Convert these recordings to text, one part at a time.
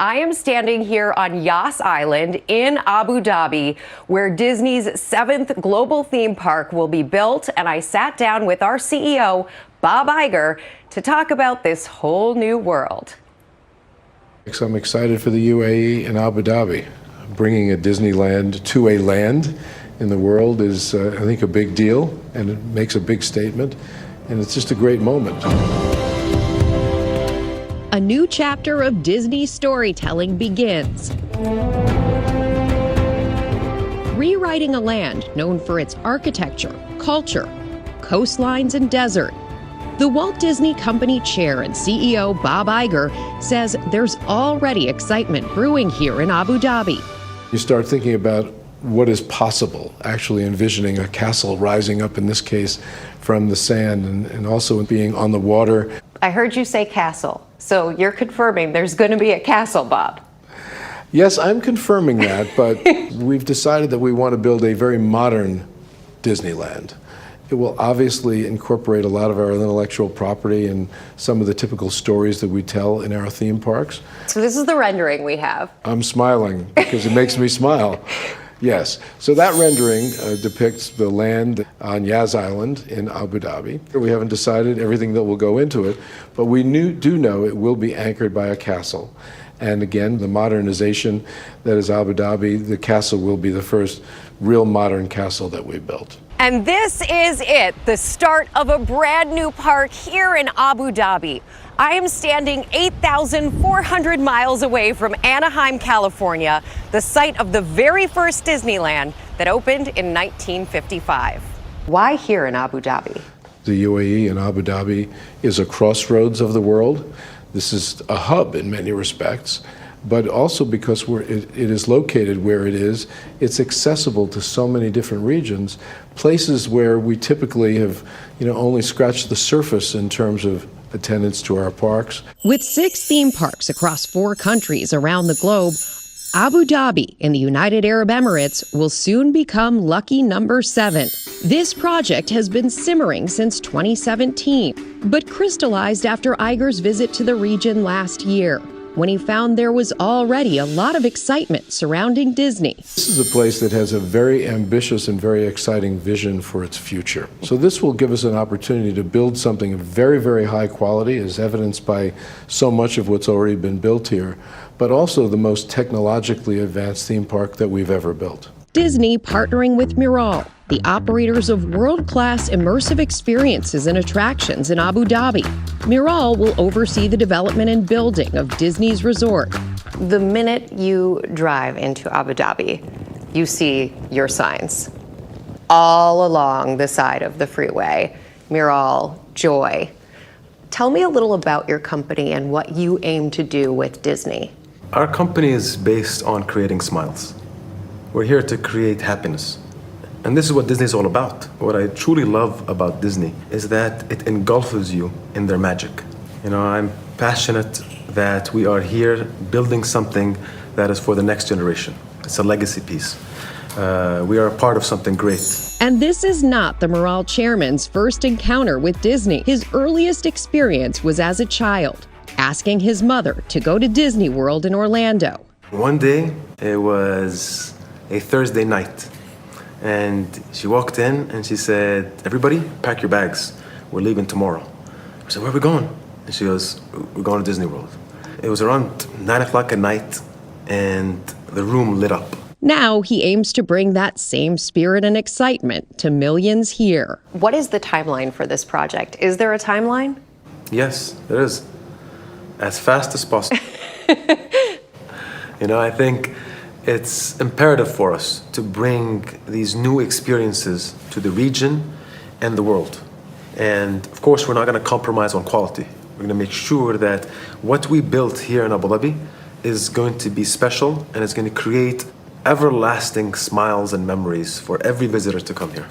I am standing here on Yas Island in Abu Dhabi, where Disney's 7th global theme park will be built, and I sat down with our CEO, Bob Iger, to talk about this whole new world. I'm excited for the UAE and Abu Dhabi. Bringing a Disneyland to a land in the world is, I think, a big deal, and it makes a big statement, and it's just a great moment. A new chapter of Disney storytelling begins. Rewriting a land known for its architecture, culture, coastlines, and desert. The Walt Disney Company chair and CEO Bob Iger says there's already excitement brewing here in Abu Dhabi. You start thinking about what is possible, actually envisioning a castle rising up, in this case, from the sand, and also being on the water. I heard you say castle, so you're confirming there's going to be a castle, Bob. Yes, I'm confirming that, but we've decided that we want to build a very modern Disneyland. It will obviously incorporate a lot of our intellectual property and some of the typical stories that we tell in our theme parks. So this is the rendering we have. I'm smiling because it makes me smile. Yes. So that rendering depicts the land on Yas Island in Abu Dhabi. We haven't decided everything that will go into it, but we do know it will be anchored by a castle. And again, the modernization that is Abu Dhabi, the castle will be the first real modern castle that we built. And this is it, the start of a brand new park here in Abu Dhabi. I am standing 8,400 miles away from Anaheim, California, the site of the very first Disneyland that opened in 1955. Why here in Abu Dhabi? The UAE and Abu Dhabi is a crossroads of the world. This is a hub in many respects, but also because it is located where it is, it's accessible to so many different regions, places where we typically have, only scratched the surface in terms of attendance to our parks. With 6 theme parks across 4 countries around the globe, Abu Dhabi in the United Arab Emirates will soon become lucky number 7. This project has been simmering since 2017, but crystallized after Iger's visit to the region last year, when he found there was already a lot of excitement surrounding Disney. This is a place that has a very ambitious and very exciting vision for its future. So this will give us an opportunity to build something of very, very high quality, as evidenced by so much of what's already been built here, but also the most technologically advanced theme park that we've ever built. Disney partnering with Miral, the operators of world-class immersive experiences and attractions in Abu Dhabi. Miral will oversee the development and building of Disney's resort. The minute you drive into Abu Dhabi, you see your signs all along the side of the freeway. Miral, Joy. Tell me a little about your company and what you aim to do with Disney. Our company is based on creating smiles. We're here to create happiness. And this is what Disney is all about. What I truly love about Disney is that it engulfs you in their magic. I'm passionate that we are here building something that is for the next generation. It's a legacy piece. We are a part of something great. And this is not the Miral chairman's first encounter with Disney. His earliest experience was as a child, asking his mother to go to Disney World in Orlando. One day, it was a Thursday night, and she walked in and she said, "Everybody, pack your bags. We're leaving tomorrow." I said, "Where are we going?" And she goes, "We're going to Disney World." It was around 9 o'clock at night, and the room lit up. Now he aims to bring that same spirit and excitement to millions here. What is the timeline for this project? Is there a timeline? Yes, there is. As fast as possible. I think it's imperative for us to bring these new experiences to the region and the world. And of course, we're not going to compromise on quality. We're going to make sure that what we built here in Abu Dhabi is going to be special, and it's going to create everlasting smiles and memories for every visitor to come here.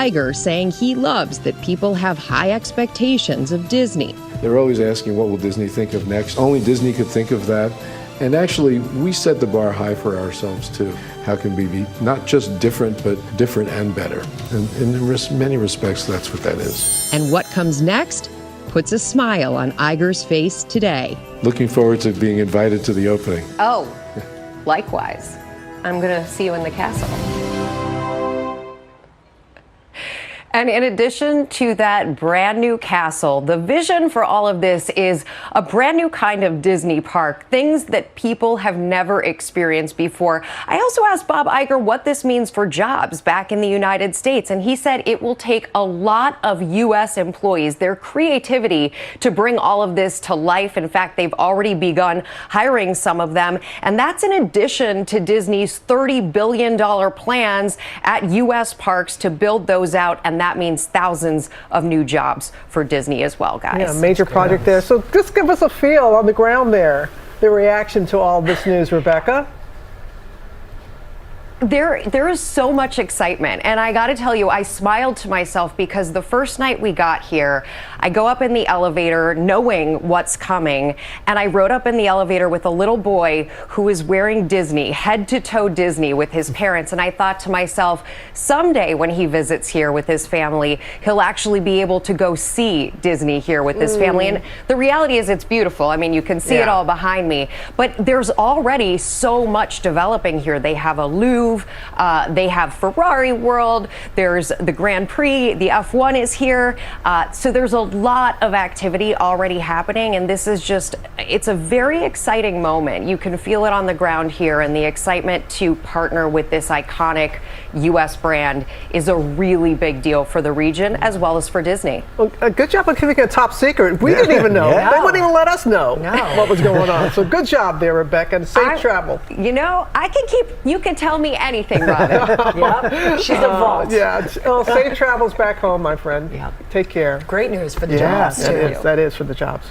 Iger saying he loves that people have high expectations of Disney. They're always asking, what will Disney think of next? Only Disney could think of that. And actually, we set the bar high for ourselves, too. How can we be not just different, but different and better? And in many respects, that's what that is. And what comes next? puts a smile on Iger's face today. Looking forward to being invited to the opening. Oh, likewise. I'm going to see you in the castle. And in addition to that brand new castle, the vision for all of this is a brand new kind of Disney park, things that people have never experienced before. I also asked Bob Iger what this means for jobs back in the United States, and he said it will take a lot of U.S. employees, their creativity, to bring all of this to life. In fact, they've already begun hiring some of them, and that's in addition to Disney's $30 billion plans at U.S. parks to build those out, and that means thousands of new jobs for Disney as well, guys. Yeah, major project there. So just give us a feel on the ground there, the reaction to all this news, Rebecca. There is so much excitement, and I got to tell you, I smiled to myself because the first night we got here, I go up in the elevator knowing what's coming, and I rode up in the elevator with a little boy who is wearing Disney, head to toe Disney with his parents, and I thought to myself, someday when he visits here with his family, he'll actually be able to go see Disney here with his family. And the reality is it's beautiful. I mean, you can see it all behind me, but there's already so much developing here. They have a Louvre. They have Ferrari World, there's the Grand Prix, the F1 is here. So there's a lot of activity already happening, and this is just, it's a very exciting moment. You can feel it on the ground here, and the excitement to partner with this iconic U.S. brand is a really big deal for the region as well as for Disney. Well, good job of keeping it top secret. We didn't even know. They wouldn't even let us know what was going on. So good job there, Rebecca, and safe travel. You know, you can tell me anything, Robin. Yep. She's a vault. Yeah. Well, safe travels back home, my friend. Yep. Take care. Great news for the jobs, too. That is for the jobs.